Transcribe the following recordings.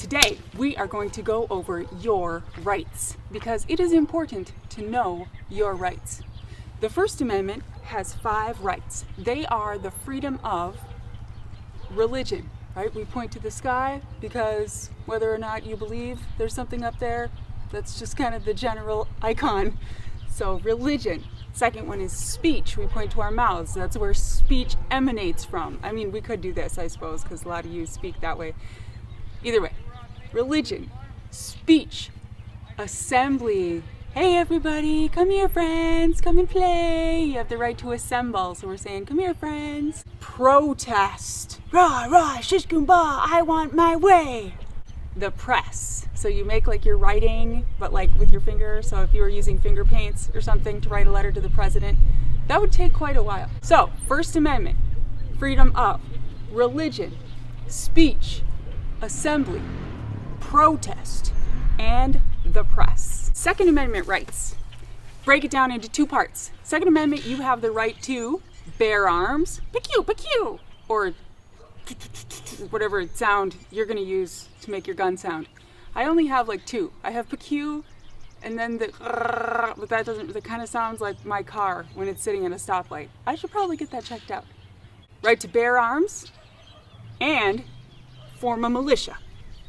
Today, we are going to go over your rights because it is important to know your rights. The First Amendment has 5 rights. They are the freedom of religion, right? We point to the sky because whether or not you believe there's something up there, that's just kind of the general icon. So religion. Second one is speech. We point to our mouths. That's where speech emanates from. I mean, we could do this, I suppose, because a lot of you speak that way. Either way, religion, speech, assembly. Hey everybody, come here friends, come and play. You have the right to assemble, so we're saying, come here friends. Protest. Rah, rah, shish kumbah, I want my way. The press. So you make like you're writing, but like with your finger. So if you were using finger paints or something to write a letter to the president, that would take quite a while. So, First Amendment, freedom of religion, speech, assembly, protest, and the press. Second Amendment rights. Break it down into 2 parts. Second Amendment, you have the right to bear arms, pew, pew, or whatever sound you're going to use to make your gun sound. I only have like 2. I have pew, and then but that kind of sounds like my car when it's sitting at a stoplight. I should probably get that checked out. Right to bear arms and form a militia.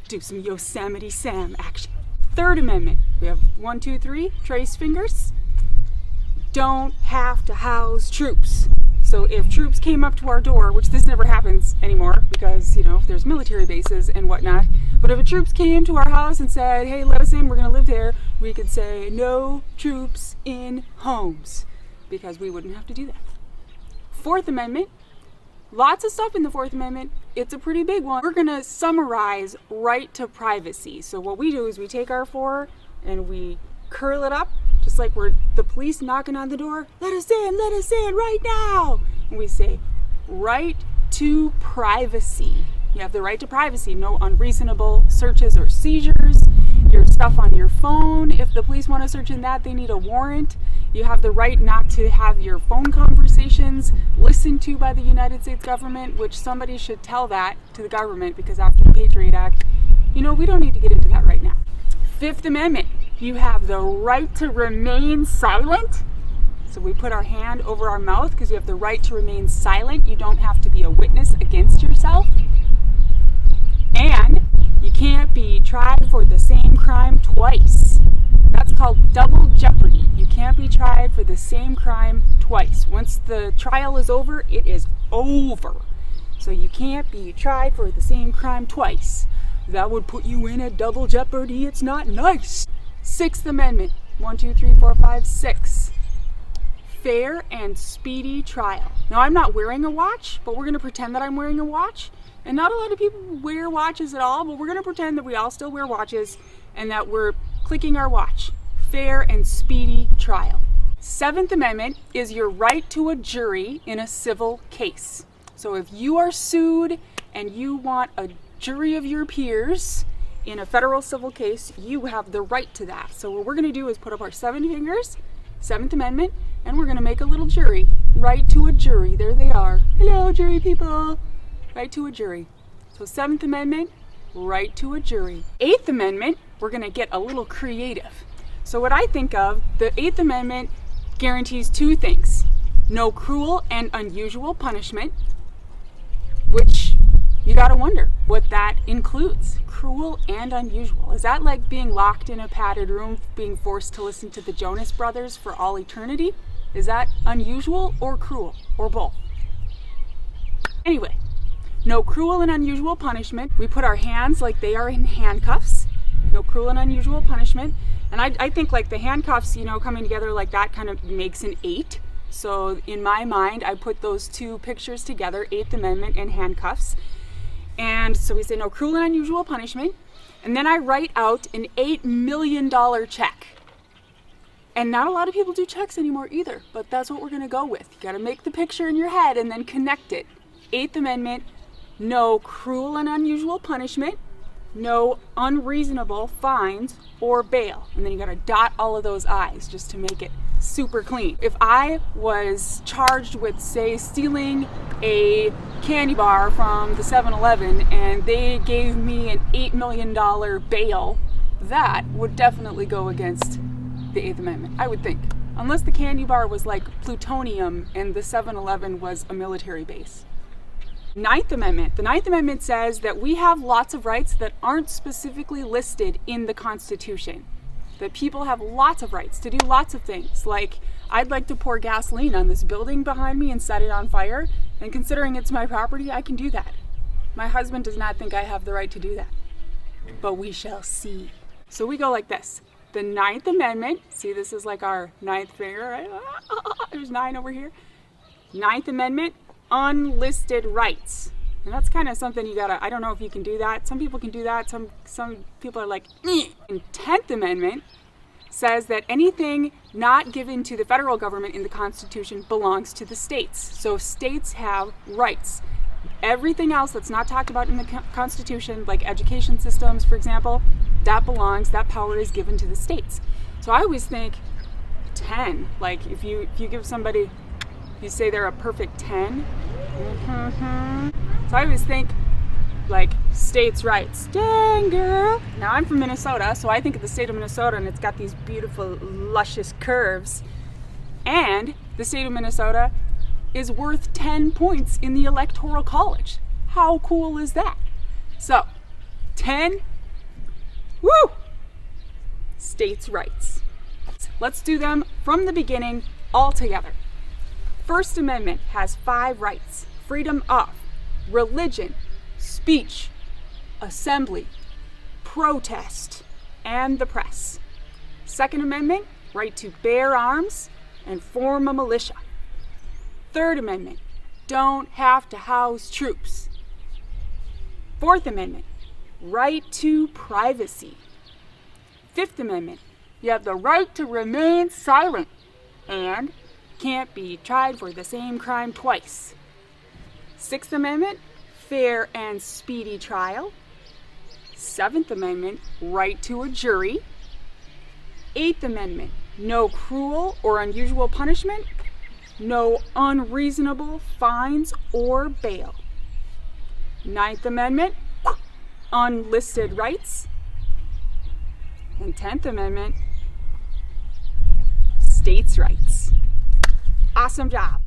Do some Yosemite Sam action. Third Amendment. We have 1, 2, 3, trace fingers. Don't have to house troops. So if troops came up to our door, which this never happens anymore because, there's military bases and whatnot, but if troops came to our house and said, hey, let us in, we're going to live there, we could say, no troops in homes, because we wouldn't have to do that. Fourth Amendment. Lots of stuff in the Fourth Amendment. It's a pretty big one. We're going to summarize right to privacy. So what we do is we take our 4 and we curl it up, just like we're the police knocking on the door. Let us in right now. And we say, right to privacy. You have the right to privacy. No unreasonable searches or seizures. Your stuff on your phone. If the police want to search in that, they need a warrant. You have the right not to have your phone conversations listened to by the United States government, which somebody should tell that to the government because after the Patriot Act, we don't need to get into that right now. Fifth Amendment, you have the right to remain silent. So we put our hand over our mouth because you have the right to remain silent. You don't have to be a witness against yourself. And you can't be tried for the same crime twice. That's called double jeopardy. You can't be tried for the same crime twice. Once the trial is over, it is over. So you can't be tried for the same crime twice. That would put you in a double jeopardy. It's not nice. Sixth Amendment. 1, 2, 3, 4, 5, 6. Fair and speedy trial. Now I'm not wearing a watch, but we're going to pretend that I'm wearing a watch. And not a lot of people wear watches at all, but we're going to pretend that we all still wear watches and that we're clicking our watch. Fair and speedy trial. Seventh Amendment is your right to a jury in a civil case. So if you are sued and you want a jury of your peers in a federal civil case, you have the right to that. So what we're going to do is put up our 7 fingers, 7th Amendment, and we're going to make a little jury. Right to a jury. There they are. Hello, jury people. Right to a jury. So 7th Amendment, right to a jury. 8th Amendment, we're going to get a little creative. So what I think of, the 8th Amendment guarantees 2 things. No cruel and unusual punishment, which you got to wonder what that includes. Cruel and unusual. Is that like being locked in a padded room, being forced to listen to the Jonas Brothers for all eternity? Is that unusual or cruel or both? Anyway. No cruel and unusual punishment. We put our hands like they are in handcuffs. No cruel and unusual punishment. And I think like the handcuffs, coming together like that kind of makes an 8. So in my mind, I put those 2 pictures together, 8th Amendment and handcuffs. And so we say no cruel and unusual punishment. And then I write out an $8 million check. And not a lot of people do checks anymore either, but that's what we're going to go with. You got to make the picture in your head and then connect it. 8th Amendment. No cruel and unusual punishment, no unreasonable fines or bail. And then you got to dot all of those I's just to make it super clean. If I was charged with, say, stealing a candy bar from the 7-Eleven and they gave me an $8 million bail, that would definitely go against the 8th Amendment, I would think. Unless the candy bar was like plutonium and the 7-Eleven was a military base. 9th Amendment. The 9th Amendment says that we have lots of rights that aren't specifically listed in the Constitution. That people have lots of rights to do lots of things. Like, I'd like to pour gasoline on this building behind me and set it on fire, and considering it's my property, I can do that. My husband does not think I have the right to do that. But we shall see. So we go like this. The 9th Amendment, see, this is like our 9th finger, right? There's 9 over here. 9th Amendment, unlisted rights. And that's kind of something you gotta, I don't know if you can do that. Some people can do that. Some people are like, eh. And 10th Amendment says that anything not given to the federal government in the Constitution belongs to the states. So states have rights. Everything else that's not talked about in the Constitution, like education systems, for example, that power is given to the states. So I always think 10, like if you give somebody, you say they're a perfect 10, so I always think like states' rights. Dang, girl. Now I'm from Minnesota, so I think of the state of Minnesota and it's got these beautiful, luscious curves. And the state of Minnesota is worth 10 points in the Electoral College. How cool is that? So, 10, woo! States' rights. Let's do them from the beginning all together. First Amendment has 5 rights: freedom of religion, speech, assembly, protest, and the press. Second Amendment, right to bear arms and form a militia. Third Amendment, don't have to house troops. Fourth Amendment, right to privacy. Fifth Amendment, you have the right to remain silent and can't be tried for the same crime twice. Sixth Amendment, fair and speedy trial. Seventh Amendment, right to a jury. Eighth Amendment, no cruel or unusual punishment. No unreasonable fines or bail. Ninth Amendment, unlisted rights. And 10th Amendment, states' rights. Awesome job.